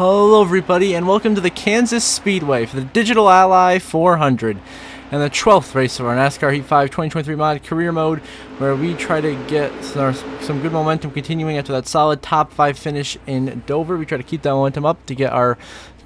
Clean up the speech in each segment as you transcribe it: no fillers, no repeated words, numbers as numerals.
Hello everybody and welcome to the Kansas Speedway for the Digital Ally 400 and the 12th race of our NASCAR Heat 5 2023 mod career mode, where we try to get some good momentum continuing after that solid top 5 finish in Dover. We try to keep that momentum up to get our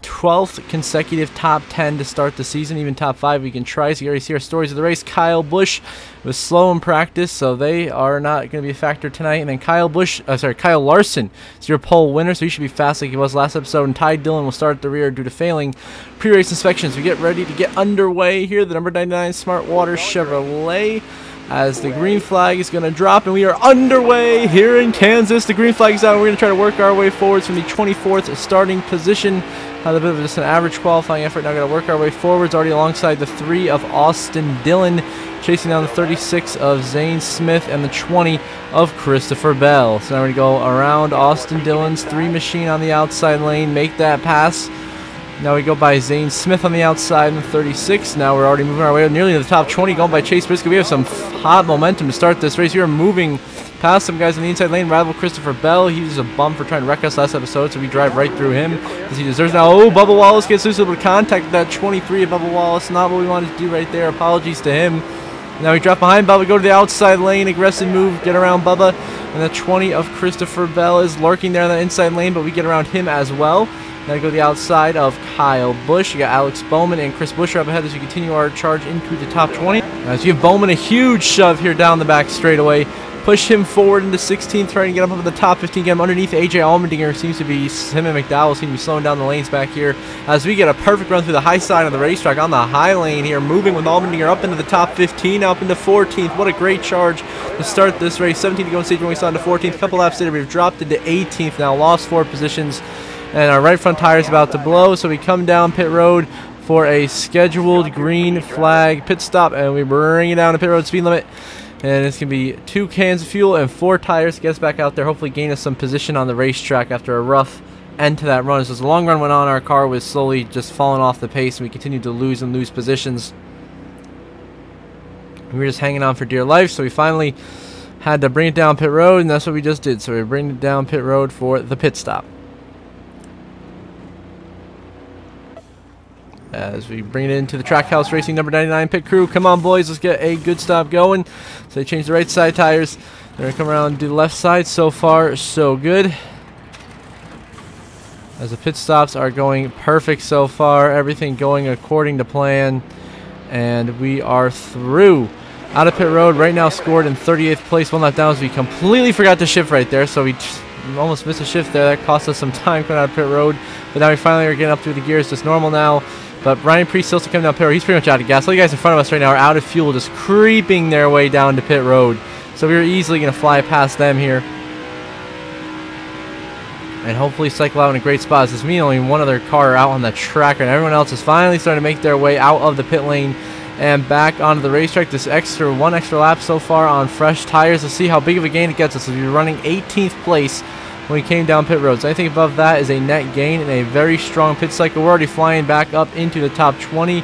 12th consecutive top 10 to start the season. Even top 5 we can try. So you already see our stories of the race. Kyle Busch was slow in practice, so they are not going to be a factor tonight. And then Kyle Larson is your pole winner, so he should be fast like he was last episode. And Ty Dillon will start at the rear due to failing pre-race inspections. We get ready to get underway here. The number 99 Smart Water Chevrolet, as the green flag is going to drop, and we are underway here in Kansas. The green flag is out, and we're going to try to work our way forwards from the 24th starting position. Had a bit of just an average qualifying effort. Now we're going to work our way forwards, already alongside the 3 of Austin Dillon, chasing down the 36 of Zane Smith and the 20 of Christopher Bell. So now we're going to go around Austin Dillon's 3 machine on the outside lane, make that pass. Now we go by Zane Smith on the outside in the 36. Now we're already moving our way nearly to the top 20, going by Chase Briscoe. We have some hot momentum to start this race. We are moving past some guys on the inside lane. Rival Christopher Bell, he was a bum for trying to wreck us last episode, so we drive right through him as he deserves. Now, oh, Bubba Wallace gets loose, a little bit of contact with that 23 of Bubba Wallace. Not what we wanted to do right there. Apologies to him. Now we drop behind Bubba, go to the outside lane, aggressive move, get around Bubba. And the 20 of Christopher Bell is lurking there in that inside lane, but we get around him as well. Now we go to the outside of Kyle Busch. You got Alex Bowman and Chris Buescher up ahead as we continue our charge into the top 20. As you give Bowman a huge shove here down the back straightaway. Push him forward into 16th, trying to get up into the top 15, get him underneath. AJ Allmendinger seems to be, him and McDowell seem to be slowing down the lanes back here as we get a perfect run through the high side of the racetrack on the high lane here, moving with Allmendinger up into the top 15, now up into 14th. What a great charge to start this race. 17th to go in stage when we saw into 14th. Couple laps later, we've dropped into 18th now, lost 4 positions, and our right front tire is about to blow, so we come down pit road for a scheduled green flag pit stop, and we bring it down to pit road speed limit. And it's going to be 2 cans of fuel and 4 tires to get us back out there, hopefully gain us some position on the racetrack after a rough end to that run. So as the long run went on, our car was slowly just falling off the pace, and we continued to lose positions. We were just hanging on for dear life, so we finally had to bring it down pit road, and that's what we just did. So we bring it down pit road for the pit stop. As we bring it into the Trackhouse Racing number 99 pit crew. Come on, boys, let's get a good stop going. So they changed the right side tires. They're going to come around and do the left side. So far, so good. As the pit stops are going perfect so far. Everything going according to plan. And we are through. Out of pit road, right now scored in 38th place. One lap down as we completely forgot to shift right there. So we almost missed a shift there. That cost us some time coming out of pit road. But now we finally are getting up through the gears just normal now. But Ryan Preece still coming down pit road. He's pretty much out of gas. All you guys in front of us right now are out of fuel, just creeping their way down to pit road. So we were easily going to fly past them here. And hopefully cycle out in a great spot. This is me, only one other car out on the track, and everyone else is finally starting to make their way out of the pit lane and back onto the racetrack. This one extra lap so far on fresh tires. Let's see how big of a gain it gets us. We're running 18th place when we came down pit road. So anything above that is a net gain and a very strong pit cycle. We're already flying back up into the top 20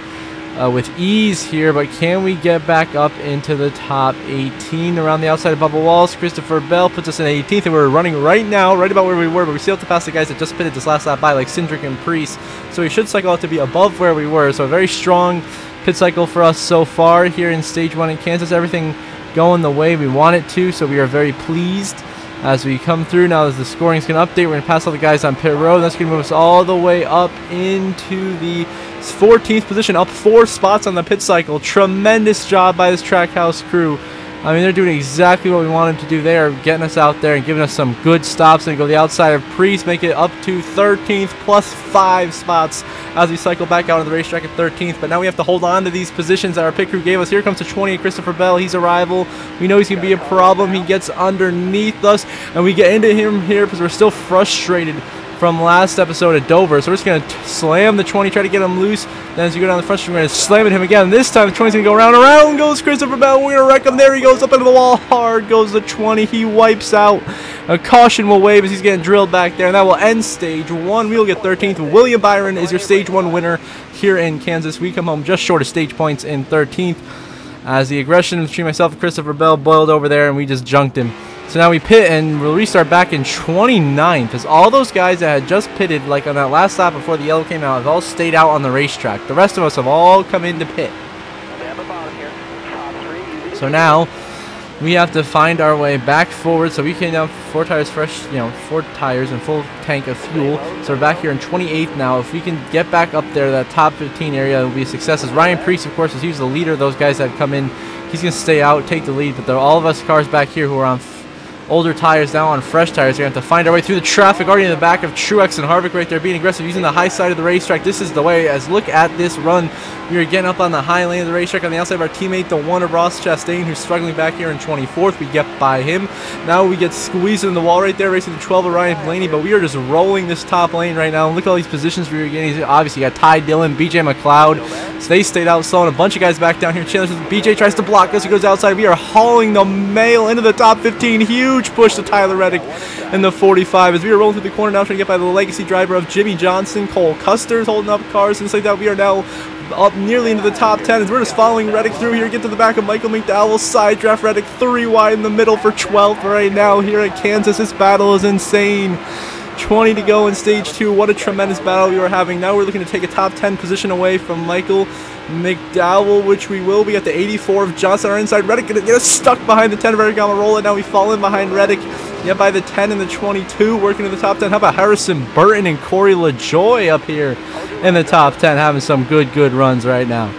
with ease here, but can we get back up into the top 18 around the outside of Bubba Wallace? Christopher Bell puts us in 18th, and we're running right now, right about where we were, but we still have to pass the guys that just pitted this last lap by, like Cindric and Preece. So we should cycle out to be above where we were. So a very strong pit cycle for us so far here in stage 1 in Kansas. Everything going the way we want it to, so we are very pleased. As we come through now, as the scoring is going to update, we're going to pass all the guys on pit road. That's going to move us all the way up into the 14th position, up 4 spots on the pit cycle. Tremendous job by this Trackhouse crew. I mean, they're doing exactly what we want them to do. They are getting us out there and giving us some good stops. And go the outside of Preece, make it up to 13th, plus 5 spots as we cycle back out of the racetrack at 13th. But now we have to hold on to these positions that our pit crew gave us. Here comes the 20 of Christopher Bell. He's a rival. We know he's going to be a problem. He gets underneath us, and we get into him here because we're still frustrated from last episode at Dover. So we're just going to slam the 20, try to get him loose. Then as we go down the front stretch, we're going to slam at him again. This time the 20's going to go around. Around goes Christopher Bell. We're going to wreck him. There he goes up into the wall. Hard goes the 20. He wipes out. A caution will wave as he's getting drilled back there. And that will end stage 1. We will get 13th. William Byron is your stage 1 winner here in Kansas. We come home just short of stage points in 13th. As the aggression between myself and Christopher Bell boiled over there, and we just junked him. So now we pit and we'll restart back in 29th, as all those guys that had just pitted, like on that last lap before the yellow came out, have all stayed out on the racetrack. The rest of us have all come into pit. So now we have to find our way back forward, so we came down 4 tires fresh, 4 tires and full tank of fuel. So we're back here in 28th now. If we can get back up there, that top 15 area, it will be a success. As Ryan Priest, of course, as he was the leader of those guys that have come in, he's going to stay out, take the lead. But there are all of us cars back here who are on older tires, now on fresh tires. We're going to have to find our way through the traffic, already in the back of Truex and Harvick right there, being aggressive, using the high side of the racetrack. This is the way, as look at this run. We are getting up on the high lane of the racetrack on the outside of our teammate, the one of Ross Chastain, who's struggling back here in 24th. We get by him. Now we get squeezed in the wall right there, racing the 12 of Ryan Blaney, but we are just rolling this top lane right now. Look at all these positions we were getting. Obviously, you got Ty Dillon, BJ McLeod. So they stayed out, slowing a bunch of guys back down here. BJ tries to block us. He goes outside. We are hauling the mail into the top 15. Huge push to Tyler Reddick in the 45 as we are rolling through the corner now, trying to get by the legacy driver of Jimmy Johnson. Cole Custer's holding up cars and things like that. We are now up nearly into the top 10 as we're just following Reddick through here. Get to the back of Michael McDowell. Side draft Reddick 3 wide in the middle for 12th right now here at Kansas. This battle is insane. 20 to go in stage 2. What a tremendous battle we were having. Now we're looking to take a top 10 position away from Michael McDowell, which we will be at the 84 of Johnson. Our inside Reddick gonna get us stuck behind the 10 of Reddick. Roll now we fall in behind Reddick. Yeah, by the 10 and the 22, working in the top 10. How about Harrison Burton and Corey LaJoy up here in the top 10, having some good runs right now.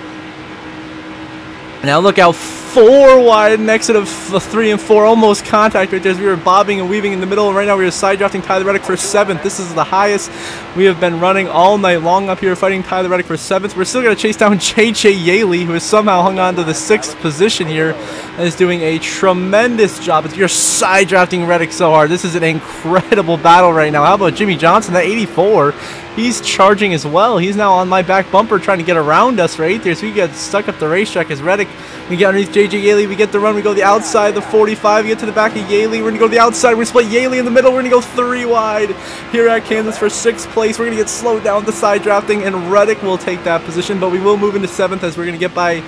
Now look out, 4 wide, an exit of the 3 and 4, almost contact right there as we were bobbing and weaving in the middle. And right now we are side drafting Tyler Reddick for 7th. This is the highest we have been running all night long up here, fighting Tyler Reddick for 7th. We're still going to chase down JJ Yaley, who has somehow hung on to the 6th position here and is doing a tremendous job. You're side drafting Reddick so hard. This is an incredible battle right now. How about Jimmy Johnson, that 84? He's charging as well. He's now on my back bumper trying to get around us right there. So we get stuck up the racetrack as Reddick. We get underneath JJ Yaley. We get the run. We go the outside, the 45. We get to the back of Yaley. We're going to go to the outside. We're going to split Yaley in the middle. We're going to go 3 wide here at Kansas for 6th place. We're going to get slowed down with the side drafting, and Reddick will take that position. But we will move into 7th as we're going to get by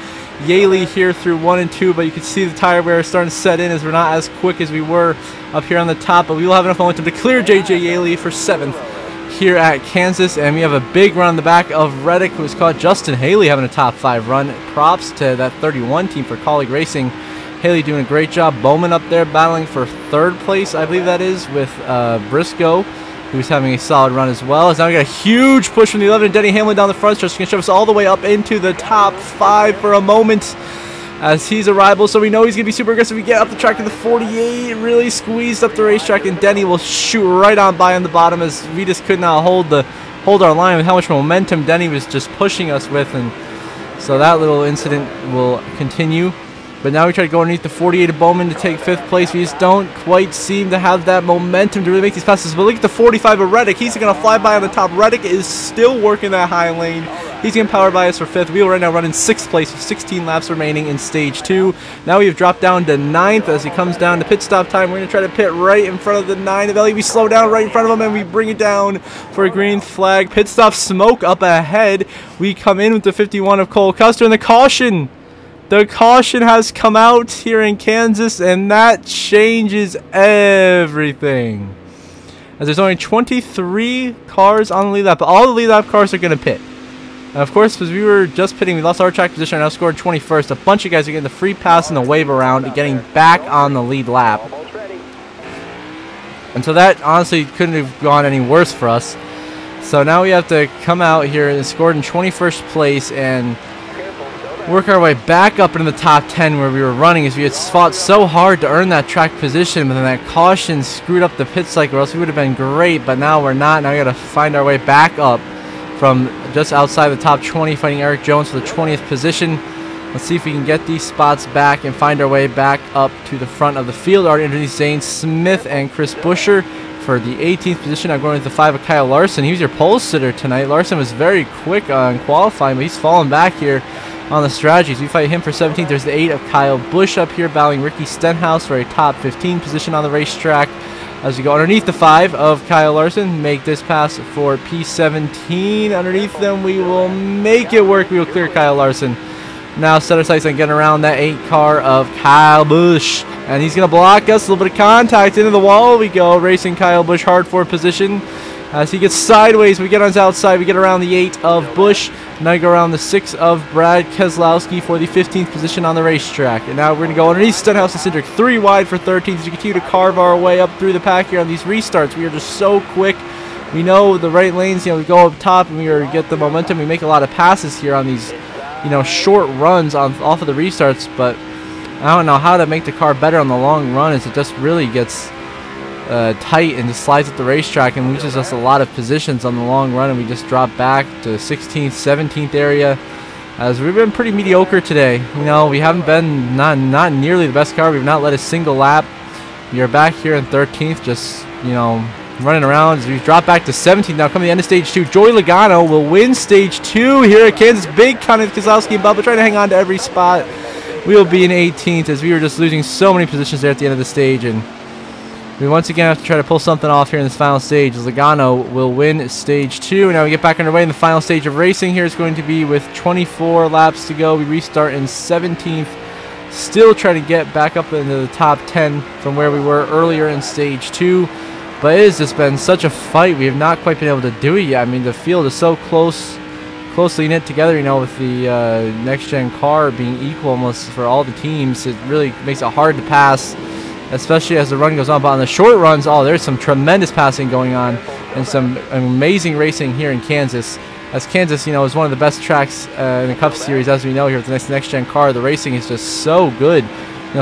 Yaley here through 1 and 2. But you can see the tire wear starting to set in as we're not as quick as we were up here on the top. But we will have enough momentum to clear JJ Yaley for 7th. Here at Kansas, and we have a big run on the back of Reddick, who was caught. Justin Haley having a top 5 run. Props to that 31 team for Colleague Racing. Haley doing a great job. Bowman up there battling for 3rd place, I believe that is, with Briscoe, who's having a solid run as well. As now we got a huge push from the 11 and Denny Hamlin down the front stretch. He's going to shove us all the way up into the top 5 for a moment, as he's a rival, so we know he's going to be super aggressive. We get up the track to the 48, really squeezed up the racetrack, and Denny will shoot right on by on the bottom as we just could not hold our line with how much momentum Denny was just pushing us with, and so that little incident will continue. But now we try to go underneath the 48 of Bowman to take 5th place. We just don't quite seem to have that momentum to really make these passes. But look at the 45 of Reddick. He's going to fly by on the top. Reddick is still working that high lane. He's going to power by us for 5th. We are right now running 6th place with 16 laps remaining in stage 2. Now we have dropped down to 9th as he comes down to pit stop time. We're going to try to pit right in front of the 9 of Ellie. We slow down right in front of him and we bring it down for a green flag. Pit stop smoke up ahead. We come in with the 51 of Cole Custer, and the caution. The caution has come out here in Kansas, and that changes everything. As there's only 23 cars on the lead lap, but all the lead lap cars are going to pit. And of course, because we were just pitting, we lost our track position and now scored 21st. A bunch of guys are getting the free pass and the wave around and getting back on the lead lap. And so that honestly couldn't have gone any worse for us. So now we have to come out here and scored in 21st place and work our way back up into the top 10 where we were running, as we had fought so hard to earn that track position, but then that caution screwed up the pit cycle, or else we would have been great, but now we're not. Now we got to find our way back up from just outside the top 20, fighting Eric Jones for the 20th position. Let's see if we can get these spots back and find our way back up to the front of the field. Already underneath Zane Smith and Chris Buescher for the 18th position. I'm going with the 5 of Kyle Larson. He was your pole sitter tonight. Larson was very quick on qualifying, but he's fallen back here on the strategies. We fight him for 17th. There's the 8 of Kyle Busch up here battling Ricky Stenhouse for a top 15 position on the racetrack. As we go underneath the 5 of Kyle Larson, make this pass for P17. Underneath them, we will make it work. We will clear Kyle Larson Now set our sights on getting around that 8 car of Kyle Busch. And he's going to block us. A little bit of contact into the wall. We go racing Kyle Busch hard for position. As he gets sideways, we get on his outside. We get around the 8 of Busch. Now we go around the 6 of Brad Keselowski for the 15th position on the racetrack. And now we're going to go underneath Stenhouse and Cindric. 3 wide for 13th as we continue to carve our way up through the pack here on these restarts. We are just so quick. We know the right lanes. We go up top and we get the momentum. We make a lot of passes here on these short runs off of the restarts, but I don't know how to make the car better on the long run as it just really gets tight and just slides up the racetrack and loses us a lot of positions on the long run, and we just drop back to 16th, 17th area as we've been pretty mediocre today. We haven't been not nearly the best car. We've not led a single lap. We are back here in 13th, just running around as we drop back to 17th. Now coming to the end of stage 2, Joey Logano will win stage 2 here at Kansas. Big kind of Keselowski and Bubba trying to hang on to every spot. We will be in 18th as we were just losing so many positions there at the end of the stage, and we once again have to try to pull something off here in this final stage. Logano will win stage 2. Now we get back underway in the final stage of racing. Here is going to be with 24 laps to go. We restart in 17th. Still trying to get back up into the top 10 from where we were earlier in stage 2. But it has just been such a fight. We have not quite been able to do it yet. I mean, the field is so closely knit together, with the next-gen car being equal almost for all the teams. It really makes it hard to pass, especially as the run goes on. But on the short runs, there's some tremendous passing going on and some amazing racing here in Kansas. As Kansas, is one of the best tracks in the Cup Series, as we know here with the next-gen car. The racing is just so good.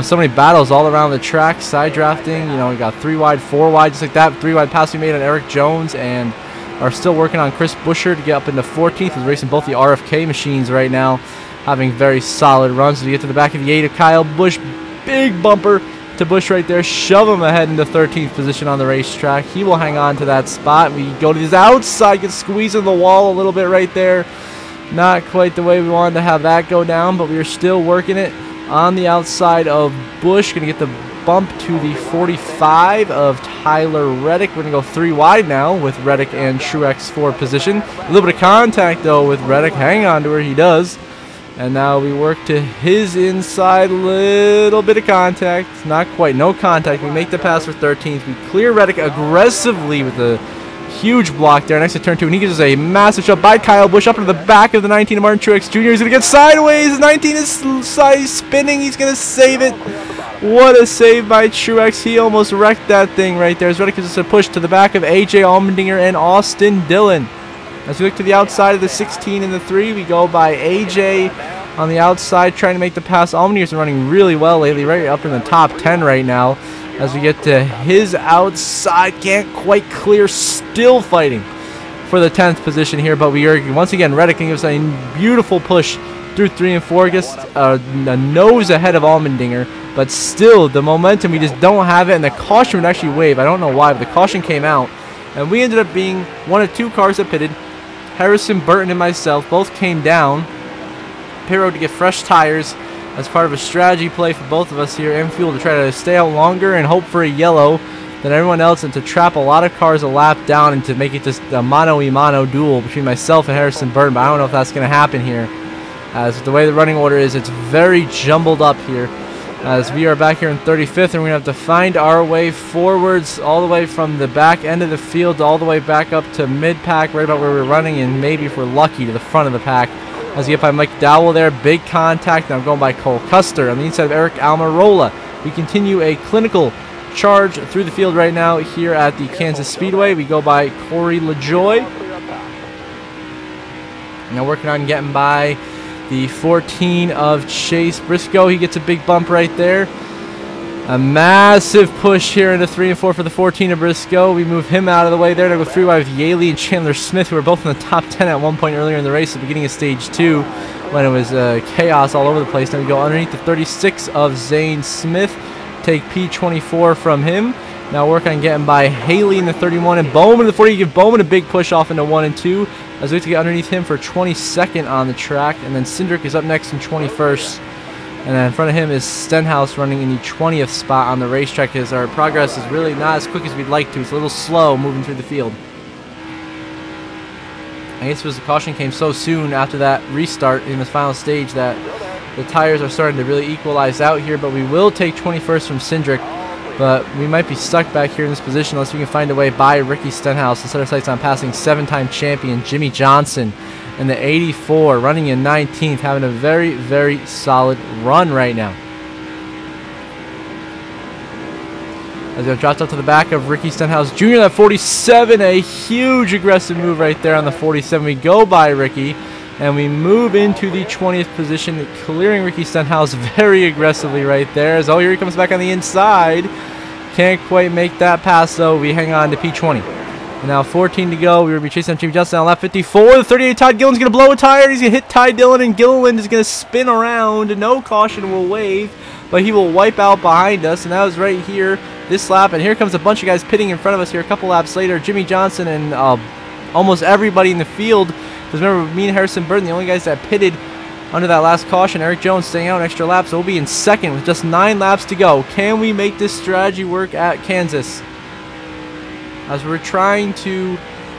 So many battles all around the track, side drafting. We got 3 wide, 4 wide, just like that. 3 wide pass we made on Eric Jones, and are still working on Chris Buescher to get up into 14th. He's racing both the RFK machines right now, having very solid runs. As we get to the back of the 8 of Kyle Busch, big bumper to Busch right there, shove him ahead into 13th position on the racetrack. He will hang on to that spot. We go to his outside, get squeezed in the wall a little bit right there. Not quite the way we wanted to have that go down, but we are still working it. On the outside of Busch, going to get the bump to the 45 of Tyler Reddick. We're going to go 3 wide now with Reddick and Truex for position. A little bit of contact, though, with Reddick. Hang on to where he does. And now we work to his inside. Little bit of contact. Not quite. No contact. We make the pass for 13th. We clear Reddick aggressively with a huge block there next to turn 2, and he gives us a massive shove by Kyle Busch up into the back of the 19 of Martin Truex Jr. He's going to get sideways. 19 is spinning. He's going to save it. What a save by Truex. He almost wrecked that thing right there. As Reddick gives us a push to the back of AJ Allmendinger and Austin Dillon. As we look to the outside of the 16 and the 3, we go by AJ on the outside trying to make the pass. Allmendinger's been running really well lately, right up in the top 10 right now. As we get to his outside, can't quite clear, still fighting for the 10th position here. But we are, once again, Reddick can give us a beautiful push through 3 and 4. Gets a nose ahead of Allmendinger, but still the momentum, we just don't have it. And the caution would actually wave. I don't know why, but the caution came out. And we ended up being one of 2 cars that pitted. Harrison Burton and myself both came down pit road to get fresh tires as part of a strategy play for both of us here in fuel to try to stay out longer and hope for a yellow than everyone else, and to trap a lot of cars a lap down and to make it just a mano-a-mano duel between myself and Harrison Burton. But I don't know if that's going to happen here, as the way the running order is, it's very jumbled up here. As we are back here in 35th, and we're going to have to find our way forwards all the way from the back end of the field all the way back up to mid-pack, right about where we're running, and maybe if we're lucky to the front of the pack. As we get by Mike Dowell there, big contact. Now I'm going by Cole Custer on the inside of Eric Almirola. We continue a clinical charge through the field right now here at the Kansas Speedway. We go by Corey LaJoy. Now working on getting by the 14 of Chase Briscoe. He gets a big bump right there. A massive push here into 3 and 4 for the 14 of Briscoe. We move him out of the way there to go 3 wide with Yaley and Chandler Smith, who were both in the top 10 at one point earlier in the race at the beginning of stage 2 when it was chaos all over the place. Now we go underneath the 36 of Zane Smith. Take P24 from him. Now work on getting by Haley in the 31 and Bowman in the 40. You give Bowman a big push off into 1 and 2 as we have to get underneath him for 22nd on the track. And then Cindric is up next in 21st. And then in front of him is Stenhouse running in the 20th spot on the racetrack, as our progress is really not as quick as we'd like to. It's a little slow moving through the field. I guess because the caution came so soon after that restart in the final stage that The tires are starting to really equalize out here, but we will take 21st from Cindric. But we might be stuck back here in this position unless we can find a way by Ricky Stenhouse to set our sights on passing 7-time champion Jimmy Johnson in the 84, running in 19th, having a very, very solid run right now. As it dropped up to the back of Ricky Stenhouse Jr. That 47, a huge aggressive move right there on the 47. We go by Ricky, and we move into the 20th position, clearing Ricky Stenhouse very aggressively right there. As here he comes back on the inside. Can't quite make that pass, though. We hang on to P20. And now 14 to go. We will be chasing Jimmy Johnson on lap 54. The 38, Todd Gilliland's going to blow a tire. He's going to hit Ty Dillon, and Gilliland is going to spin around. No caution will wave, but he will wipe out behind us. And that was right here this lap. And here comes a bunch of guys pitting in front of us here a couple laps later. Jimmy Johnson and almost everybody in the field. Because remember, me and Harrison Burton, the only guys that pitted under that last caution. Eric Jones staying out an extra lap, so we'll be in second with just 9 laps to go. Can we make this strategy work at Kansas? As we're trying to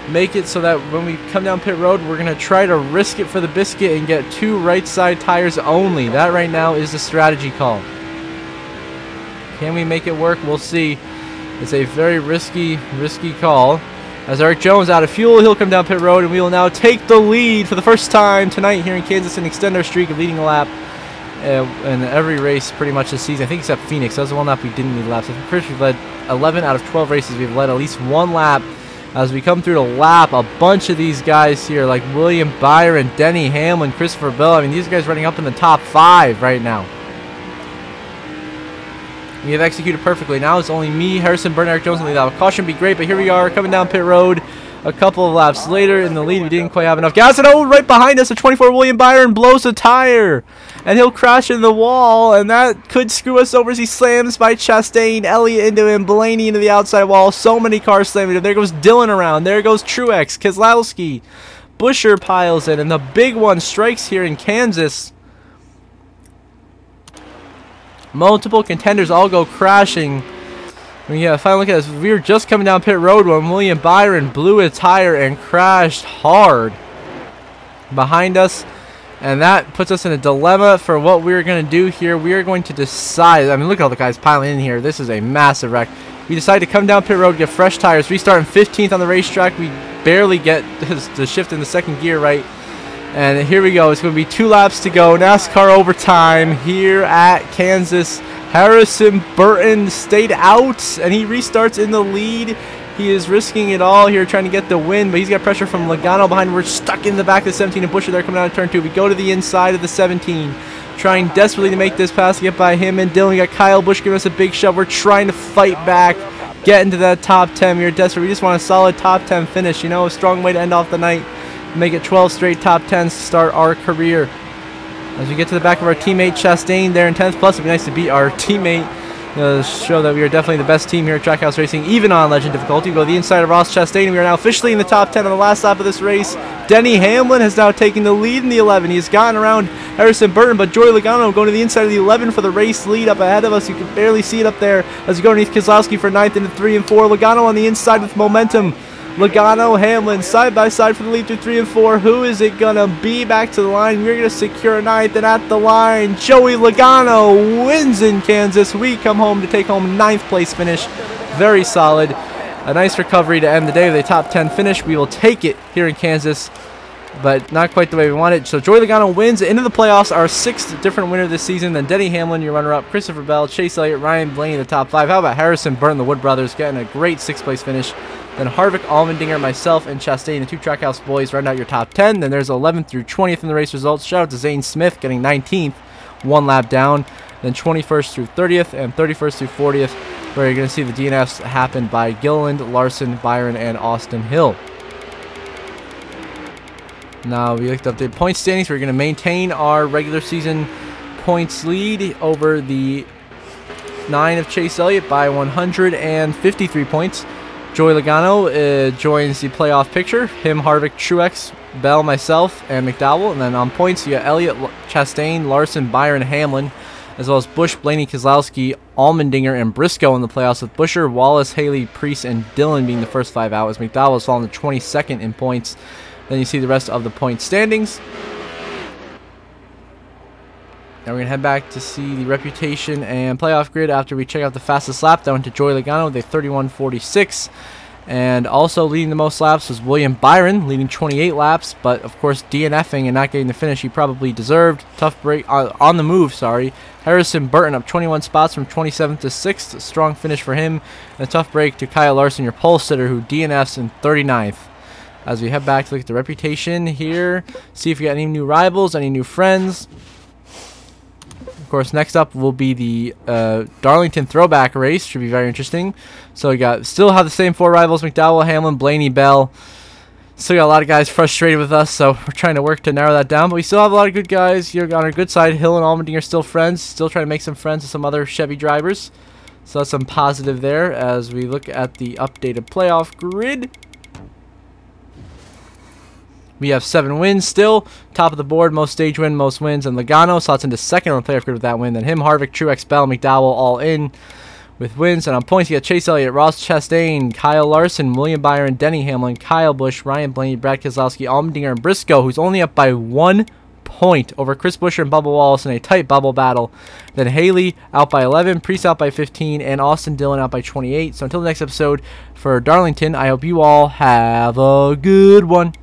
make it so that when we come down pit road, we're going to try to risk it for the biscuit and get 2 right side tires only. That right now is the strategy call. Can we make it work? We'll see. It's a very risky call. As Eric Jones out of fuel, he'll come down pit road, and we will now take the lead for the first time tonight here in Kansas and extend our streak of leading a lap in every race pretty much this season. I think except Phoenix. That was the one lap we didn't lead laps. I'm pretty sure we've led 11 out of 12 races. We've led at least 1 lap. As we come through the lap, a bunch of these guys here, like William Byron, Denny Hamlin, Christopher Bell. I mean, these guys running up in the top 5 right now. We have executed perfectly. Now it's only me, Harrison Burton, Eric Jones, and that caution be great. But here we are coming down pit road a couple of laps later in the lead. We didn't quite have enough gas. And oh, right behind us, a 24 William Byron blows a tire. And he'll crash into the wall. And that could screw us over as he slams by Chastain, Elliott into him, Blaney into the outside wall. So many cars slamming him. There goes Dillon around. There goes Truex, Keselowski. Busher piles in. And the big one strikes here in Kansas. Multiple contenders all go crashing. Yeah, final look at this. We were just coming down pit road when William Byron blew a tire and crashed hard behind us. And that puts us in a dilemma for what we're going to do here. We are going to decide. I mean, look at all the guys piling in here. This is a massive wreck. We decide to come down pit road, get fresh tires, restart in 15th on the racetrack. We barely get the shift in the second gear right. And here we go. It's going to be 2 laps to go. NASCAR overtime here at Kansas. Harrison Burton stayed out, and he restarts in the lead. He is risking it all here trying to get the win, but he's got pressure from Logano behind. We're stuck in the back of the 17, and Busher there coming out of turn 2. We go to the inside of the 17, trying desperately to make this pass to get by him and Dillon. We got Kyle Busch giving us a big shove. We're trying to fight back, get into that top 10. We are desperate. We just want a solid top 10 finish, you know, a strong way to end off the night. Make it 12 straight top 10s to start our career. As we get to the back of our teammate Chastain there in 10th. Plus, it'd be nice to beat our teammate. Show that we are definitely the best team here at Trackhouse Racing, even on Legend difficulty. We go to the inside of Ross Chastain, and we are now officially in the top 10 on the last lap of this race. Denny Hamlin has now taken the lead in the 11. He has gotten around Harrison Burton, but Joey Logano going to the inside of the 11 for the race lead up ahead of us. You can barely see it up there as we go underneath Keselowski for 9th into 3 and 4. Logano on the inside with momentum. Logano, Hamlin, side by side for the lead through 3 and 4. Who is it going to be back to the line? We're going to secure 9th, and at the line, Joey Logano wins in Kansas. We come home to take home 9th place finish. Very solid. A nice recovery to end the day with a top 10 finish. We will take it here in Kansas, but not quite the way we want it. So Joey Logano wins into the playoffs, our 6th different winner this season. Then Denny Hamlin, your runner-up, Christopher Bell, Chase Elliott, Ryan Blaney in the top 5. How about Harrison Burton, the Wood brothers, getting a great 6th place finish. Then Harvick, Allmendinger, myself, and Chastain, the 2 Trackhouse boys, round out your top 10. Then there's 11th through 20th in the race results. Shout out to Zane Smith getting 19th, 1 lap down. Then 21st through 30th and 31st through 40th, where you're going to see the DNFs happen by Gilliland, Larson, Byron, and Austin Hill. Now we looked up the point standings. We're going to maintain our regular season points lead over the 9 of Chase Elliott by 153 points. Joey Logano joins the playoff picture. Him, Harvick, Truex, Bell, myself, and McDowell. And then on points, you got Elliott, Chastain, Larson, Byron, Hamlin, as well as Busch, Blaney, Keselowski, Allmendinger, and Briscoe in the playoffs, with Busher, Wallace, Haley, Priest, and Dillon being the first 5 out, as McDowell is falling to 22nd in points. Then you see the rest of the point standings. Now we're going to head back to see the reputation and playoff grid after we check out the fastest lap. That went to Joey Logano with a 31.46. And also leading the most laps was William Byron, leading 28 laps. But, of course, DNFing and not getting the finish he probably deserved. Tough break on the move, sorry. Harrison Burton up 21 spots from 27th to 6th. Strong finish for him. And a tough break to Kyle Larson, your pole sitter, who DNFs in 39th. As we head back to look at the reputation here. See if we got any new rivals, any new friends. Of course, next up will be the Darlington throwback race. Should be very interesting. So we still have the same 4 rivals: McDowell, Hamlin, Blaney, Bell. Still got a lot of guys frustrated with us, so we're trying to work to narrow that down. But we still have a lot of good guys here on our good side. Hill and Allmendinger are still friends. Still trying to make some friends with some other Chevy drivers. So that's some positive there as we look at the updated playoff grid. We have 7 wins still. Top of the board, most stage win, most wins, and Logano slots into second on the playoff grid with that win. Then him, Harvick, Truex, Bell, McDowell all in with wins. And on points, you got Chase Elliott, Ross Chastain, Kyle Larson, William Byron, Denny Hamlin, Kyle Busch, Ryan Blaney, Brad Keselowski, Allmendinger, and Briscoe, who's only up by 1 point over Chris Buescher and Bubba Wallace in a tight bubble battle. Then Haley out by 11, Priest out by 15, and Austin Dillon out by 28. So until the next episode for Darlington, I hope you all have a good one.